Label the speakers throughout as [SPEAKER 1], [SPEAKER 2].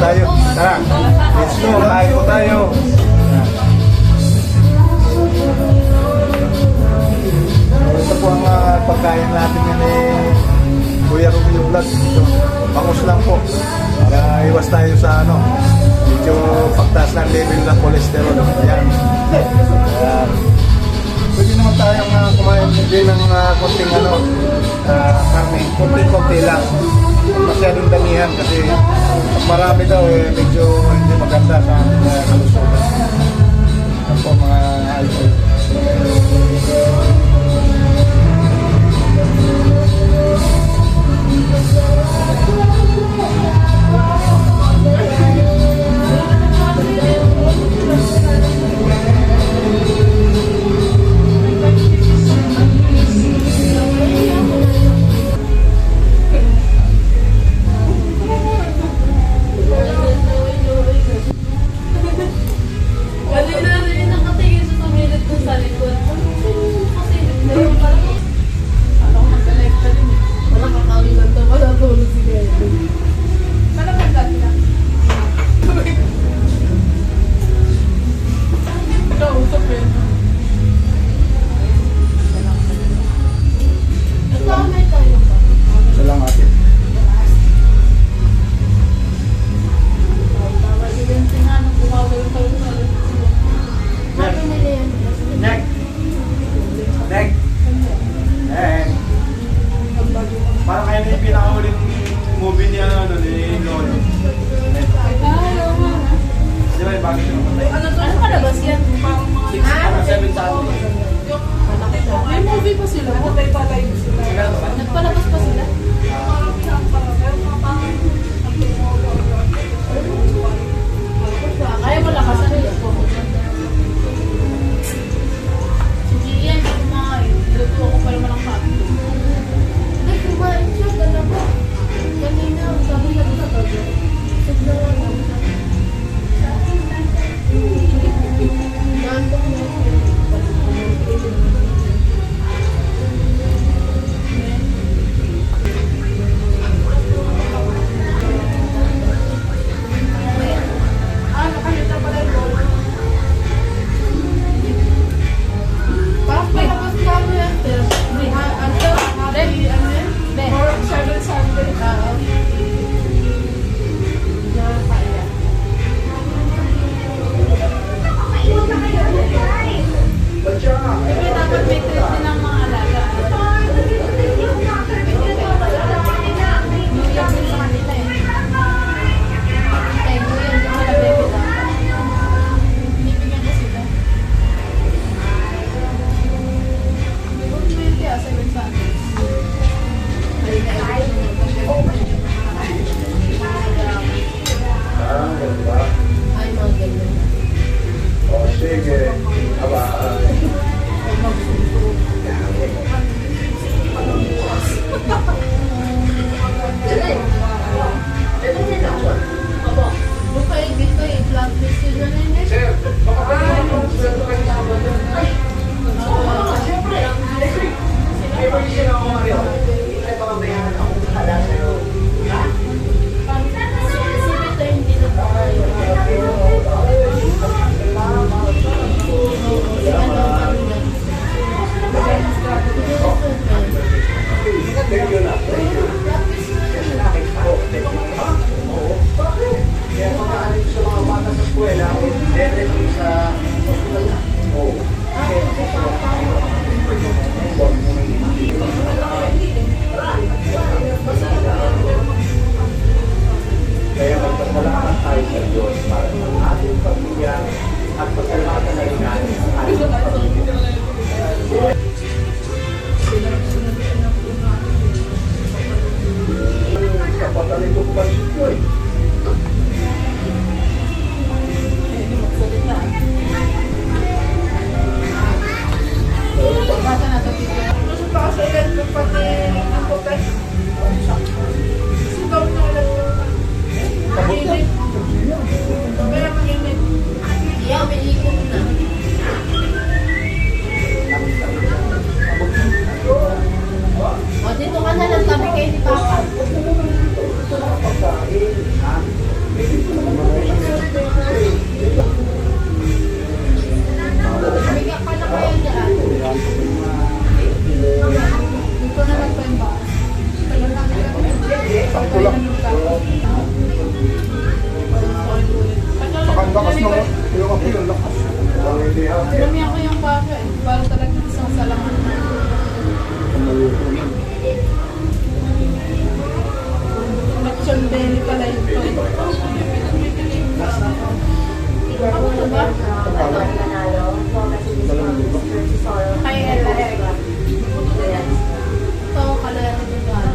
[SPEAKER 1] tayo. Tara, let's go, kain po tayo. Ito po ang pagkain natin yan Kuya Romeo Vlog. Ito, bangus lang po. Para iwas tayo sa medyo pagtaas ng level ng cholesterol. Yan. Pwede naman tayong kumain din ng konting karne. Konti-konti lang. Masyadong damihan kasi marami daw medyo hindi maganda sa kalusugan. Yan po mga idol. Parang kaya na yung pinakahuling movie niya ni Lolo. Di ba yung bago siya namatay?
[SPEAKER 2] Ano palabas yan?
[SPEAKER 1] Parang 7 Saturday.
[SPEAKER 2] May movie pa sila. Patay-patay pa sila. Nagpalabas pa sila. Kaya malakas ano yun? Sige yan, kumain. Luto ako pa naman ang kain. Ay, kumain siya, dalawa. Kanina, sabi niya sa tabi. Signawa lang. Nandong mo.
[SPEAKER 1] Kaya magpasalamat tayo sa Diyos para sa ating pamilya at pasalamatan na rin natin sa ating pamilya. Kapatalit ko pa siya eh.
[SPEAKER 2] O, dito ka na lang, tabi kayo ni Papa. uminom ka.
[SPEAKER 1] Saka ang lakas ng yung ako yung lakas.
[SPEAKER 2] Dumi ako yung baka eh. Parang talagang isang salaman. Lechon belly pala yun to. Ako na ba? Kay Eric. Ito, kalaya ng regalo.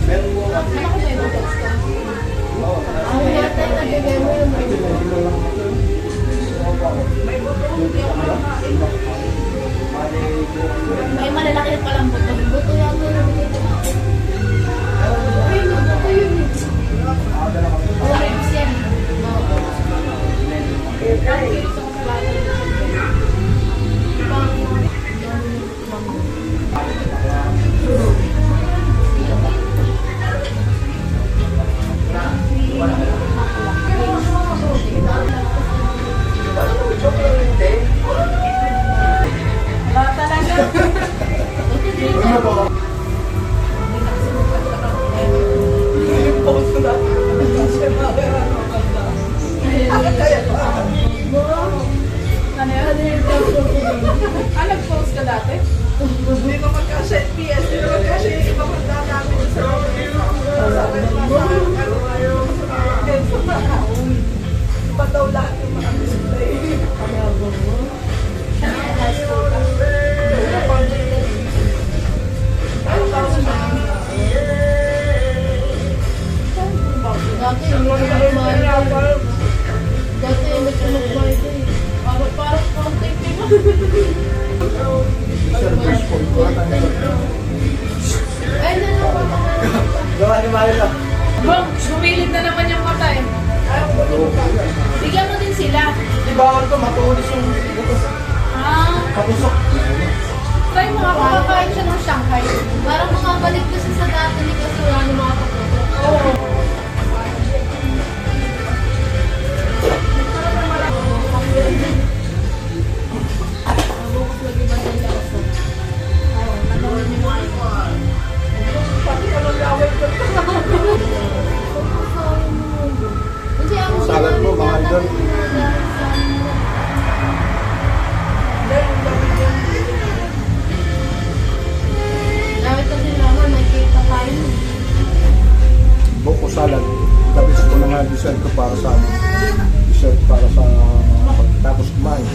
[SPEAKER 1] Meron mo ka.
[SPEAKER 2] Ano ko tayo text ka? Ang yata yung nabigay mo yung may malalaki palang buto. Buto yata yung nabigay ko. Ay, no, buto yun eh. Orange yan. Wala talaga.
[SPEAKER 1] Ano ba?
[SPEAKER 2] Ano yun? Nag-post ka dati?
[SPEAKER 3] Hindi ko magkasya yung PS, hindi ko magkasya yung iba magkasya namin sa iba daw lahat yung mga display.
[SPEAKER 2] Dati yung mga nagmahal. Dati yung nagmahal eh. Parang contact nila. Ay, nalaman ko.
[SPEAKER 1] Gawa ni Marila.
[SPEAKER 2] Bang, sumilid na naman yung mata eh. Bigyan mo din sila.
[SPEAKER 1] Di bawal ko matulis yung butos.
[SPEAKER 2] Ah,
[SPEAKER 1] Katusok.
[SPEAKER 2] try mo nga makakain siya ng Shanghai. Parang makabalik kasi sa dati ni kasi wala ng mga kaputo. Oo.
[SPEAKER 1] Salad mo, mga idol.
[SPEAKER 2] Dawit kasi naman, nakikita tayo.
[SPEAKER 1] Buko salad. Tapos ko na nga dessert ko para sa dessert para sa pagkatapos kumain.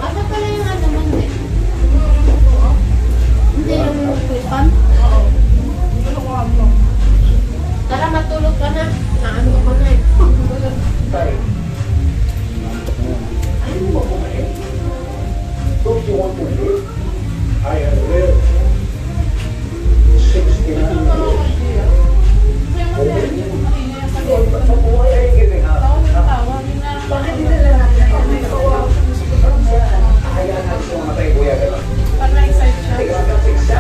[SPEAKER 2] Ano pala yung ano man eh? Hindi naman magpipan. Tara, matulog ka na. Naano ka na eh.
[SPEAKER 4] Don't you want to live? I have lived 69 years. Why are you giving up?
[SPEAKER 3] Bakit hindi na lang may kawawa?
[SPEAKER 4] Kaya natin yung mga tayo, kuya, gano'n.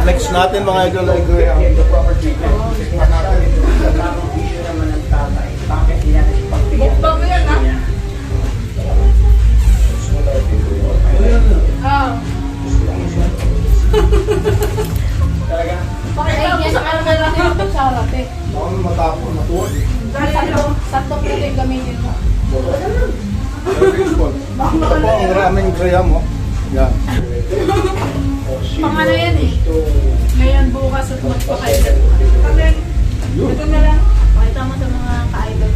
[SPEAKER 1] Next natin mga idol ay Graham.
[SPEAKER 4] Get the proper treatment. Tingnan natin ito. Sa tamang issue naman ng tatay. Bakit niya pagbigyan?
[SPEAKER 3] Mukbang mo yan, ha? Ah.
[SPEAKER 4] Talaga?
[SPEAKER 3] Pakita mo sa kanila lang yung kutsara, te.
[SPEAKER 1] Ako matapos matuwa.
[SPEAKER 2] Sakto po yung gamitin mo.
[SPEAKER 1] Ito po ang raming Graham. Oh. Yan.
[SPEAKER 2] Pang ano yan eh. Ngayon bukas at magpakailan.
[SPEAKER 3] Kanin. Ito na lang.
[SPEAKER 2] Pakita mo sa mga ka-idol.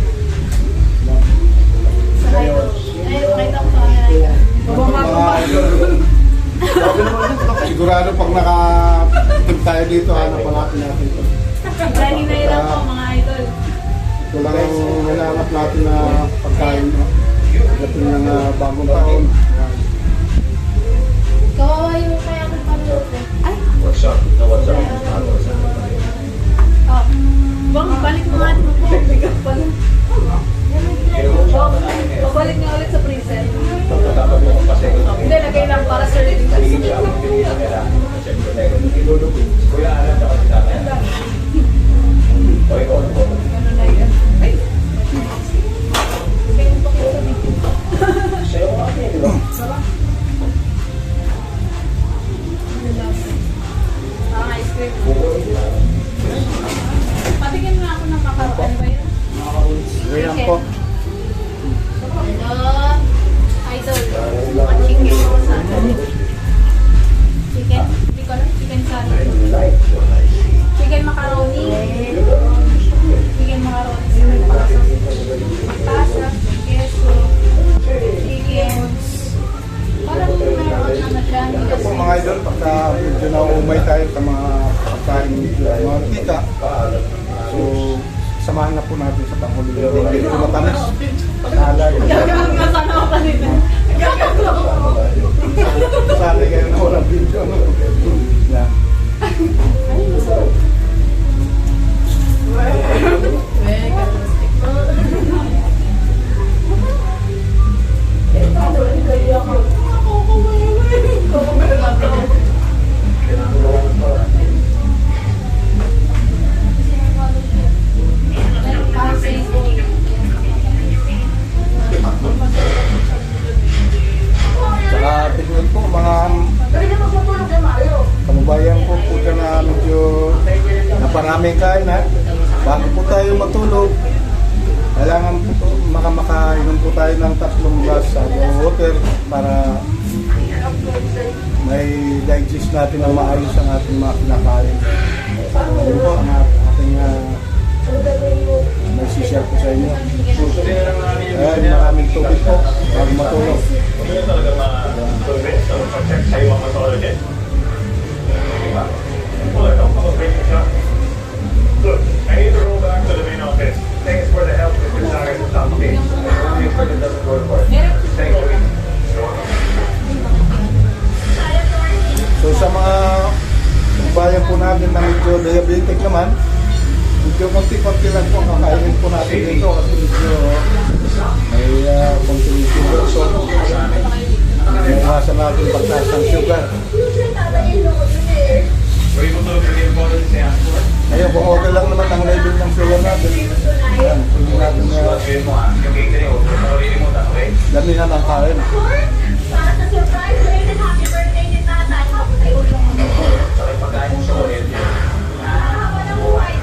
[SPEAKER 2] Sa idol. Ay, pakita mo sa kanila.
[SPEAKER 1] Mga idol. Sigurado pag naka-tip tayo dito, hanap pa natin ito.
[SPEAKER 2] Dahil na lang po mga idol.
[SPEAKER 1] Ito lang ang hinahanap natin na pagkain. Dating ng bagong taon. Yan.
[SPEAKER 2] Kawawa yung kaya ng panood ko. Ay!
[SPEAKER 4] What's up? What's up?
[SPEAKER 2] Oh. Bang, balik mo nga mo po.
[SPEAKER 3] Bigat pala. Pabalik nga ulit sa preset. Hindi, lagay lang para sa reading kasi.
[SPEAKER 4] Kuya, alam na kasi tatay.
[SPEAKER 3] Ano na yan? Ay!
[SPEAKER 4] Sa'yo ko kami, di ba?
[SPEAKER 1] naumay tayo sa mga pagkain mga tika. So, samahan na po natin sa panghuli. Hindi ito matamis. Alay.
[SPEAKER 3] Gagawin nga sana ako kanina. Gagawin ako.
[SPEAKER 1] Sana kayo na walang video. Yeah. Saka tignan po mga kamubayan ko po dyan na medyo naparaming kain ha. Bago po tayo matulog, kailangan po makainom po tayo ng 3 glass sa water para may digest natin ng maayos ang ating mga kinakain. Yun po ang ating may share ko sa inyo. Ayan, maraming tubig po bago matulog.
[SPEAKER 5] Hindi talaga ma-convince na mag-check sa'yo ang methodology. Diba? Well, I don't know if it's not. Look, I need to roll back to the main office. Thanks for the help with your tires and top page. Only if it doesn't work for it. Thank you.
[SPEAKER 1] So sa mga bayan po natin na medyo diabetic naman, medyo konti-konti lang po ang kakainin po natin dito kasi medyo may konting sugar. So, iwasan natin pagtaas ng sugar.
[SPEAKER 5] Were you able to bring bottle to say after?
[SPEAKER 1] Ngayon, kung okay lang naman ang level ng sugar natin, yan, pwede natin
[SPEAKER 5] Sabihin mo yung catering mo, kung ulitin mo, okay?
[SPEAKER 1] damihan ang kain.
[SPEAKER 6] Para sa surprise, belated happy birthday ni Tatay.
[SPEAKER 5] Saka yung pagkain mo sa ulit.
[SPEAKER 6] Nakakaba ng buhay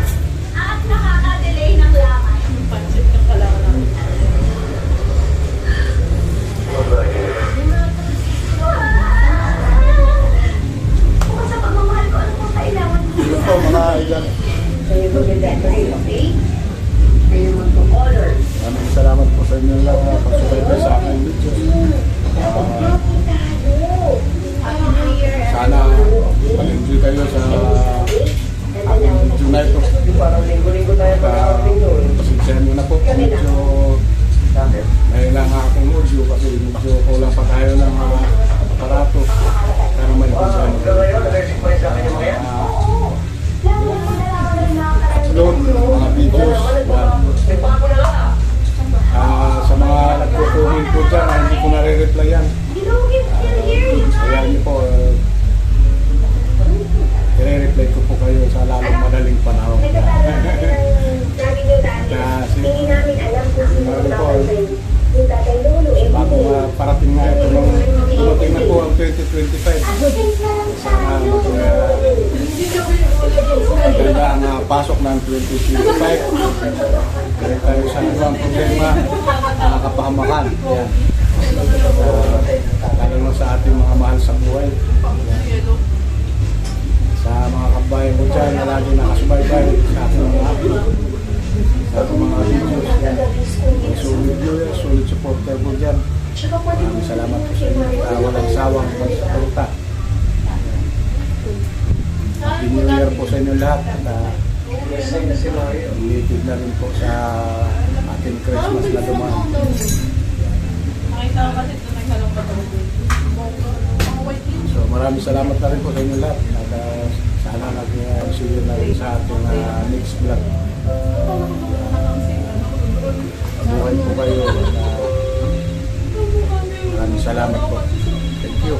[SPEAKER 6] at nakaka-delay ng lamay.
[SPEAKER 3] Pansit ng kailangan namin.
[SPEAKER 6] Bukod sa pagmamahal ko, ano pong kailangan mo?
[SPEAKER 1] Yun po mga ilan.
[SPEAKER 6] Kayo mag-decorate, okay? Kayo mag-color.
[SPEAKER 1] Maraming salamat po sa inyo lang na pagsubaybay sa aking video. Sana mag-enjoy kayo sa aking video na ito.
[SPEAKER 4] Parang linggo-linggo tayo
[SPEAKER 1] Pasensyahan nyo na po. Medyo nailangan akong audio kasi medyo kulang pa tayo ng aparato. Pero may pasensyahan
[SPEAKER 5] So ngayon, nag-exit pa sa akin yung mga yan.
[SPEAKER 1] upload mga videos sa mga nagpo-comment po dyan na hindi ko nare-replyan. Kaya niyo po i-reply ko po kayo sa lalong madaling panahon. Kasi bago parating na ito nung dumating na po ang 2025. Sana maganda ang pasok ng 2025. Kaya tayo sa ibang problema, nakakapahamakan. Yan. Lalo na sa ating mga mahal sa buhay. Yan. Sa mga kabayan ko dyan na lagi nakasubaybay sa ating mga upload. Sa ating mga videos. Yan. Solid viewers, solid supporter po dyan. Maraming salamat po sa inyo. Walang sawang pagsuporta. Happy New Year po sa inyo lahat. At related na rin po sa ating Christmas na dumaan.
[SPEAKER 3] Nakita ko kasi ito nagsalong pa ito.
[SPEAKER 1] So maraming salamat na rin po sa inyo lahat. At sana nag-see you na rin sa ating next vlog. Mabuhay po kayo. Maraming salamat po. Thank you.